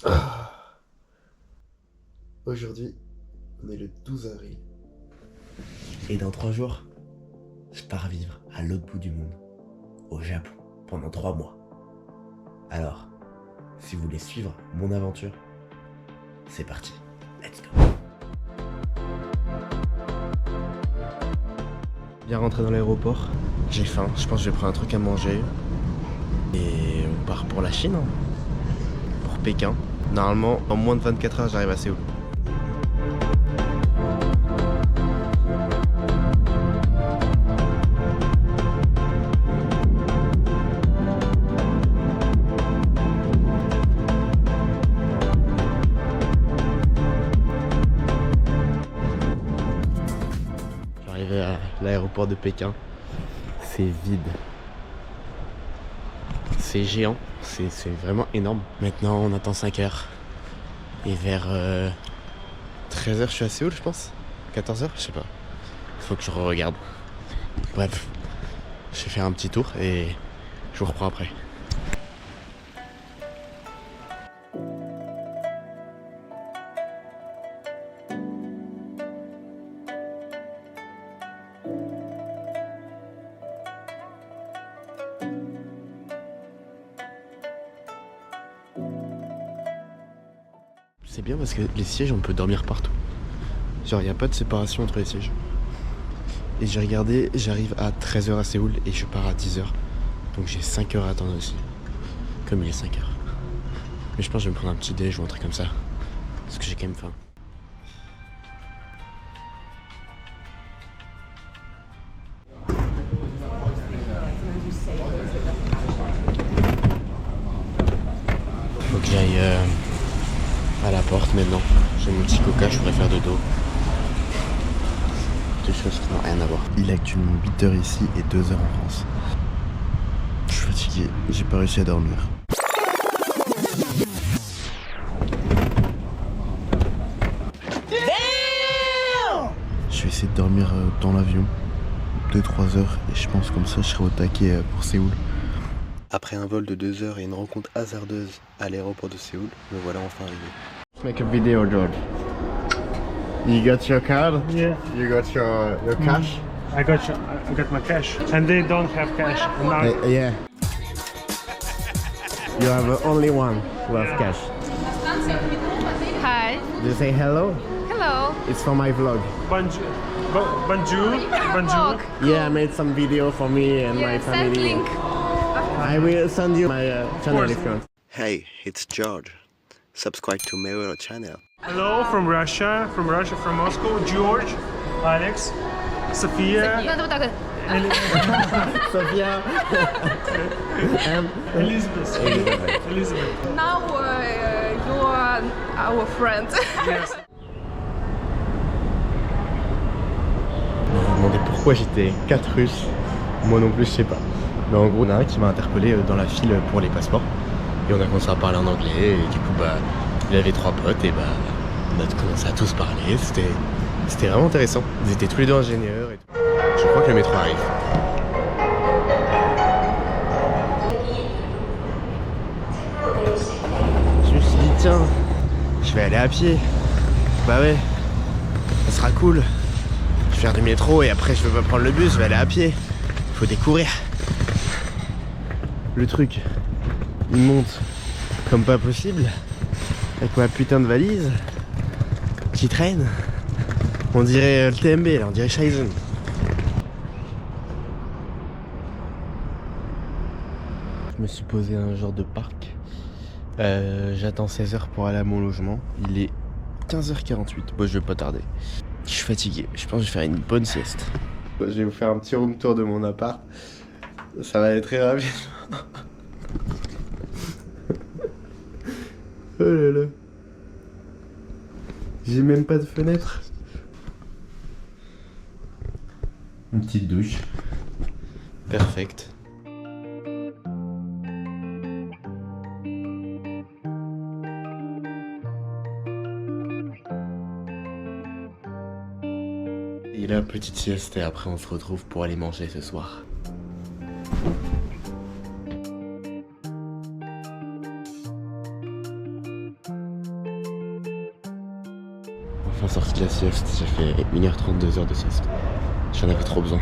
Ah. Aujourd'hui, on est le 12 avril. Et dans 3 jours, je pars vivre à l'autre bout du monde, au Japon, pendant 3 mois. Alors, si vous voulez suivre mon aventure, c'est parti, let's go. Bien rentré dans l'aéroport, j'ai faim, je pense que je vais prendre un truc à manger. Et on part pour la Chine, pour Pékin. Normalement, en moins de 24 heures, j'arrive à Séoul. J'arrive à l'aéroport de Pékin, c'est vide. C'est géant, c'est vraiment énorme. Maintenant on attend 5 heures. Et vers 13 heures je suis à Séoul je pense. 14 heures, je sais pas. Faut que je regarde. Bref, je vais faire un petit tour et je vous reprends après. C'est bien parce que les sièges on peut dormir partout. Genre y a pas de séparation entre les sièges. Et j'ai regardé, j'arrive à 13 heures à Séoul et je pars à 10 heures. Donc j'ai 5 heures à attendre aussi. Comme il est 5 heures. Mais je pense que je vais me prendre un petit déj ou un truc comme ça. Parce que j'ai quand même faim. Faut que j'aille à la porte maintenant. J'ai mon petit coca, je pourrais faire de dos. Des choses qui n'ont rien à voir. Il est actuellement 8 heures ici et 2 heures en France. Je suis fatigué, j'ai pas réussi à dormir. Je vais essayer de dormir dans l'avion 2-3 heures et je pense comme ça je serai au taquet pour Séoul. Après un vol de 2 heures et une rencontre hasardeuse à l'aéroport de Séoul, me voilà enfin arrivé. Let's make a video, George. You got your card? Yeah. You got your cash? I got my cash, and they don't have cash. And now, Yeah. You have only one who has cash. Hi. Do you say hello? Hello. It's for my vlog. bonjour, bonjour. Yeah, I made some video for me and my Send family. link. I will send you my channel if you want. Hey, it's George. Subscribe to my channel. Hello from Russia, from Moscow. George, Alex, Sophia, Надо вот так вот. Sophia. And Elizabeth. Elizabeth. Now you are our friend. Yes. Vous vous demandez pourquoi j'étais 4 Russes. Moi non plus, je sais pas. Mais en gros, il y en a un qui m'a interpellé dans la file pour les passeports. Et on a commencé à parler en anglais. Et du coup, bah, il avait 3 potes. Et bah, on a commencé à tous parler. C'était vraiment intéressant. Ils étaient tous les deux ingénieurs. Et tout. Je crois que le métro arrive. Je me suis dit, tiens, je vais aller à pied. Bah ouais, ça sera cool. Je vais faire du métro et après je vais pas prendre le bus, je vais aller à pied. Faut découvrir. Le truc, il monte comme pas possible. Avec ma putain de valise qui traîne. On dirait le TMB là, on dirait Shaizen. Je me suis posé dans un genre de parc. J'attends 16 heures pour aller à mon logement. Il est 15h48. Bon, je vais pas tarder. Je suis fatigué. Je pense que je vais faire une bonne sieste. Je vais vous faire un petit room tour de mon appart. Ça va être très rapide. Oh là là. J'ai même pas de fenêtre. Une petite douche. Perfect. Et la petite sieste et après on se retrouve pour aller manger ce soir. enfin sorti de la sieste, j'ai fait 1h30, 2h de sieste. J'en avais trop besoin.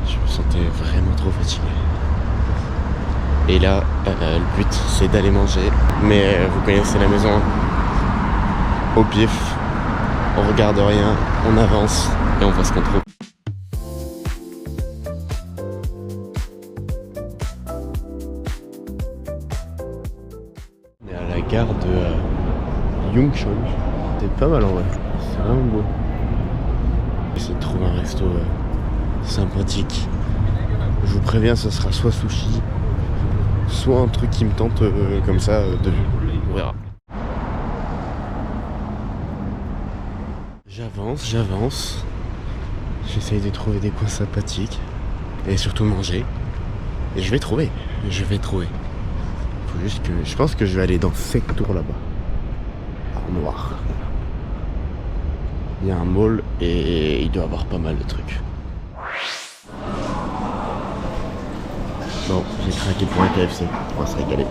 Je me sentais vraiment trop fatigué. Et là, le but c'est d'aller manger. Mais vous connaissez la maison. Au pif, on regarde rien, on avance et on voit ce qu'on trouve. On est à la gare de Yongchon. C'est pas mal en vrai, c'est vraiment beau. J'essaie de trouver un resto sympathique. Je vous préviens, ce sera soit sushi, soit un truc qui me tente comme ça de vue. On verra. J'avance. J'essaye de trouver des coins sympathiques. Et surtout manger. Et je vais trouver. Faut juste que... Je pense que je vais aller dans ce secteur là-bas. En noir. Il y a un mall et il doit y avoir pas mal de trucs. Bon, j'ai craqué pour un KFC. On va se régaler.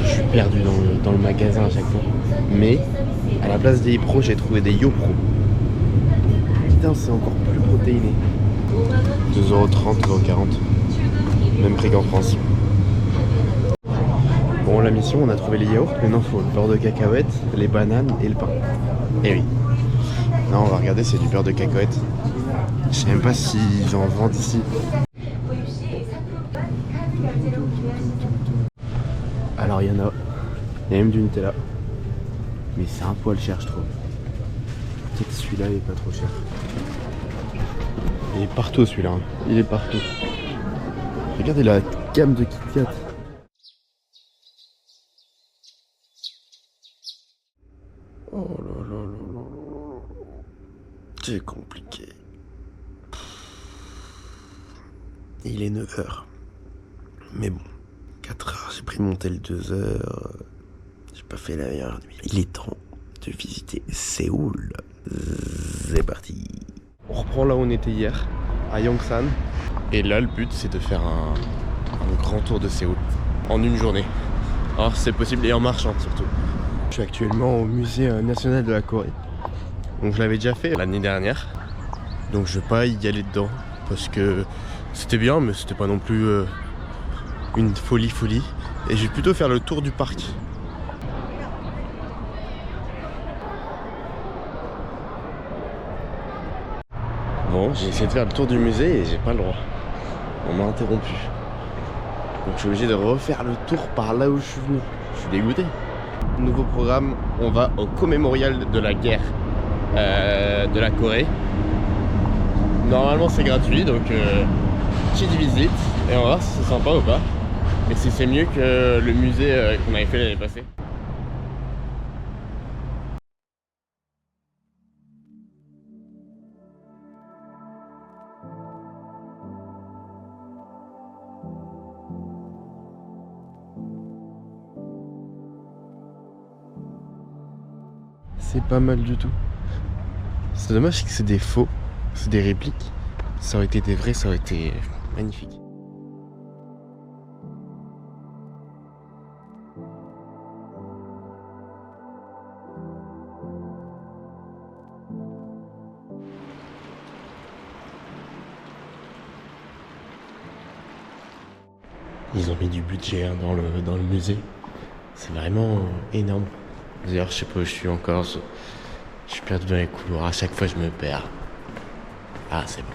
Je suis perdu dans le magasin à chaque fois. Mais à la place des iPro, j'ai trouvé des YoPro. Putain, c'est encore plus protéiné. 2,30€, 2,40€. Même prix qu'en France. Bon, la mission, on a trouvé les yaourts, mais non, faut le beurre de cacahuète, les bananes et le pain. Eh oui. Non, on va regarder, c'est du beurre de cacahuète. Je sais même pas s'ils en vendent ici. Alors, il y en a. Il y a même du Nutella. Mais c'est un poil cher, je trouve. Peut-être celui-là, il est pas trop cher. Il est partout, celui-là. Hein. Il est partout. Regardez la gamme de Kit Kat. Oh là là là là là. C'est compliqué. Il est 9h. Mais bon, 4h, j'ai pris mon tel 2h. J'ai pas fait la meilleure nuit. Il est temps de visiter Séoul. C'est parti. On reprend là où on était hier, à Yongsan. Et là, le but, c'est de faire un grand tour de Séoul en une journée. Alors, c'est possible et en marchant surtout. Je suis actuellement au musée national de la Corée. Donc je l'avais déjà fait l'année dernière. Donc je vais pas y aller dedans parce que c'était bien mais c'était pas non plus une folie. Et je vais plutôt faire le tour du parc. Bon, j'ai essayé de faire le tour du musée et j'ai pas le droit. On m'a interrompu. Donc je suis obligé de refaire le tour par là où je suis venu. Je suis dégoûté. Nouveau programme, on va au commémorial de la guerre de la Corée. Normalement c'est gratuit, donc petite visite et on va voir si c'est sympa ou pas. Et si c'est mieux que le musée qu'on avait fait l'année passée. C'est pas mal du tout. C'est dommage que c'est des faux, c'est des répliques. Ça aurait été des vrais, ça aurait été magnifique. Ils ont mis du budget hein, dans le musée. C'est vraiment énorme. D'ailleurs, je sais pas où je suis encore. Je suis perdu dans les couloirs. À chaque fois, je me perds. Ah, c'est bon.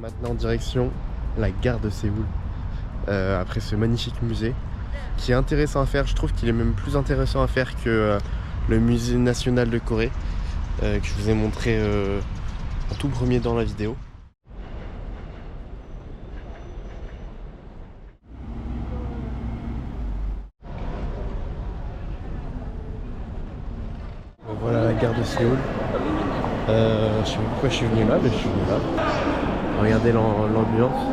Maintenant, direction la gare de Séoul. Après ce magnifique musée qui est intéressant à faire. Je trouve qu'il est même plus intéressant à faire que le musée national de Corée que je vous ai montré en tout premier dans la vidéo. Voilà la gare de Séoul. Je sais pas pourquoi je suis venu là, mais je suis venu là. Regardez l'ambiance.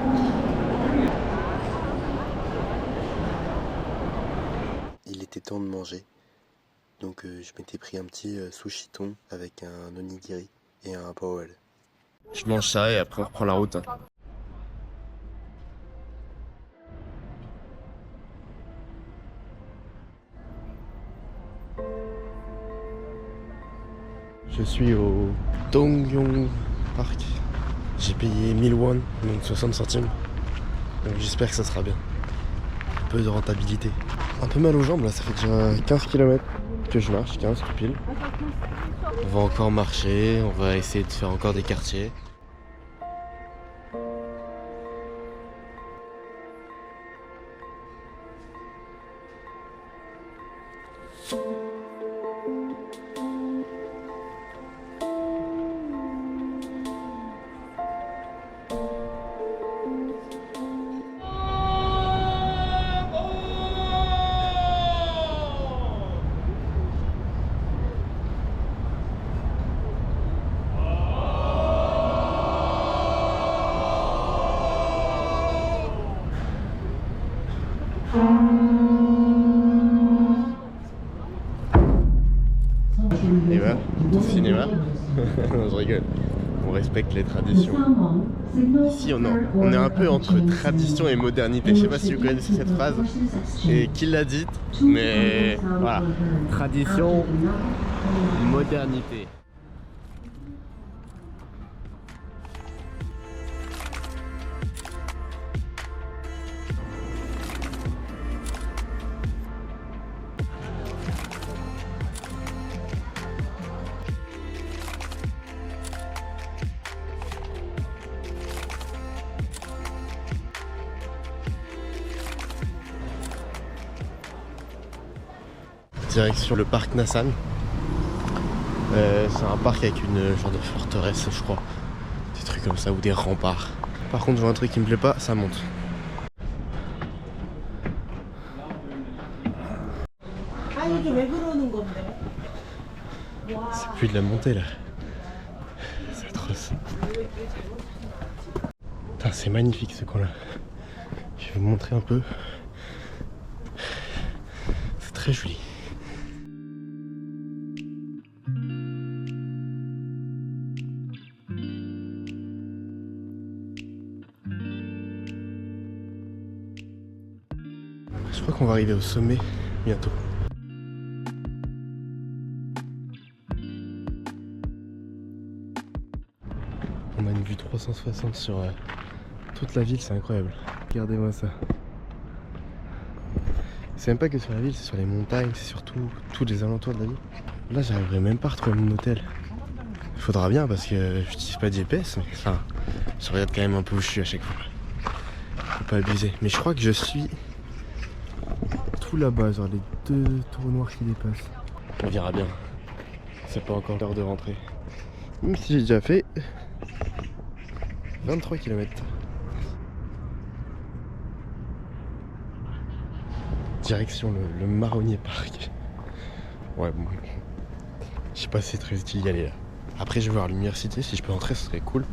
Il était temps de manger, donc je m'étais pris un petit sushiton avec un onigiri et un bowl. Je mange ça et après on reprend la route. Je suis au Dongyong Park. J'ai payé 1000 won, donc 60 centimes. Donc j'espère que ça sera bien. Un peu de rentabilité. Un peu mal aux jambes là, ça fait déjà 15 km que je marche, 15 tout pile. On va encore marcher, on va essayer de faire encore des quartiers. Et voilà, tout cinéma. Non, je rigole. On respecte les traditions. Ici, on est un peu entre tradition et modernité. Je sais pas si vous connaissez cette phrase et qui l'a dite, mais voilà. Tradition, modernité. Direction le parc Nassan. C'est un parc avec une genre de forteresse, je crois. Des trucs comme ça ou des remparts. Par contre, je vois un truc qui me plaît pas, ça monte. C'est plus de la montée là. C'est atroce. Putain, c'est magnifique ce coin là. Je vais vous montrer un peu. C'est très joli. Je crois qu'on va arriver au sommet bientôt. On a une vue 360 sur toute la ville, c'est incroyable. Regardez-moi ça. C'est même pas que sur la ville, c'est sur les montagnes, c'est sur tous les alentours de la ville. Là, j'arriverai même pas à retrouver mon hôtel. Il faudra bien parce que j'utilise pas de GPS, mais enfin, je regarde quand même un peu où je suis à chaque fois. Faut pas abuser. Mais je crois que je suis tout là-bas, genre les deux trous noirs qui dépassent. On verra bien. C'est pas encore l'heure de rentrer. Même si j'ai déjà fait 23 km. Direction le Marronnier Park. Ouais, bon. Je sais pas si c'est très utile d'y aller là. Après, je vais voir l'université, si je peux entrer, ce serait cool.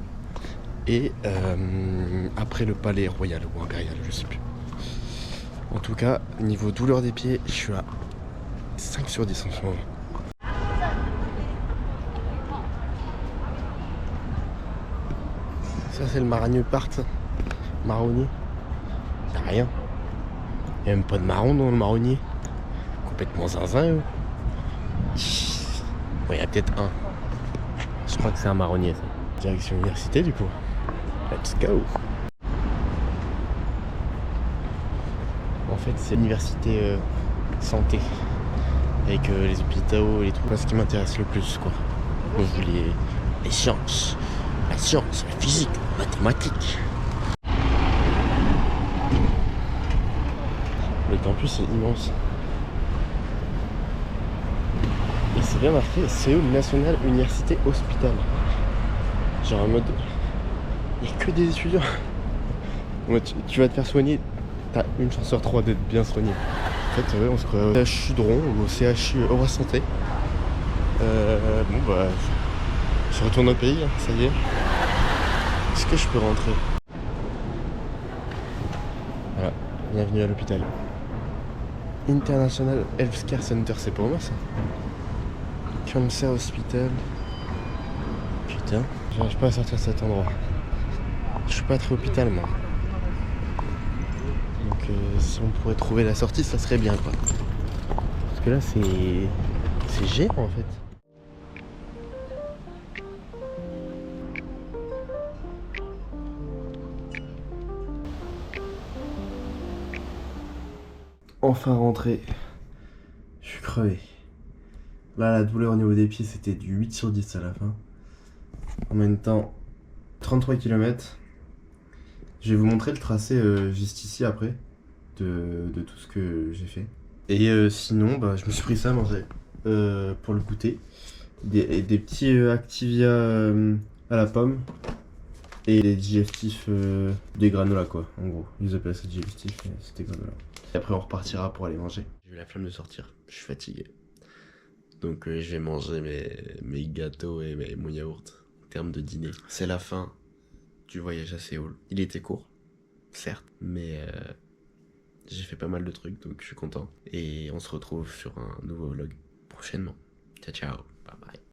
Et après le palais royal ou impérial, je sais plus. En tout cas, niveau douleur des pieds, je suis à 5 sur 10 en ce moment. Ça, c'est le Marronnier Park, ça. Marronnier. Y'a rien. Y'a même pas de marron dans le marronnier. Complètement zinzin, eux. Ouais, y'a peut-être un. Je crois que c'est un marronnier, ça. Direction université, du coup. Let's go. En fait, c'est l'université santé. Avec les hôpitaux et les trucs. C'est ce qui m'intéresse le plus, quoi. Moi, je voulais les sciences. La science, la physique, la mathématique. Le campus est immense. Et c'est bien marqué Séoul National Université Hospital. Genre en mode. Il n'y a que des étudiants. Ouais, tu vas te faire soigner, t'as une chance sur 3 d'être bien soigné. En fait, ouais, on se croit au CHU Dron ou au CHU Aura Santé. Bon bah. Je Je retourne au pays, hein, ça y est. Est-ce que je peux rentrer? Voilà, bienvenue à l'hôpital. International Healthcare Center, c'est pour moi ça. Cancer Hospital. Putain, j'arrive pas à sortir de cet endroit. Je suis pas très hôpital moi. Donc si on pourrait trouver la sortie, ça serait bien quoi. Parce que là c'est géant en fait. Enfin rentré. Je suis crevé. Là la douleur au niveau des pieds c'était du 8 sur 10 à la fin. En même temps 33 km. Je vais vous montrer le tracé juste ici après de tout ce que j'ai fait. Et sinon bah, je me suis pris ça à manger pour le goûter. Des petits Activia à la pomme. Et des digestifs, des granola quoi, en gros. Ils appellent ça digestif, mais c'était granola. Et après on repartira pour aller manger. J'ai eu la flemme de sortir, je suis fatigué. Donc je vais manger mes gâteaux et mon yaourt. En termes de dîner, c'est la fin du voyage à Séoul. Il était court, certes, mais j'ai fait pas mal de trucs, donc je suis content. Et on se retrouve sur un nouveau vlog prochainement. Ciao ciao, bye bye.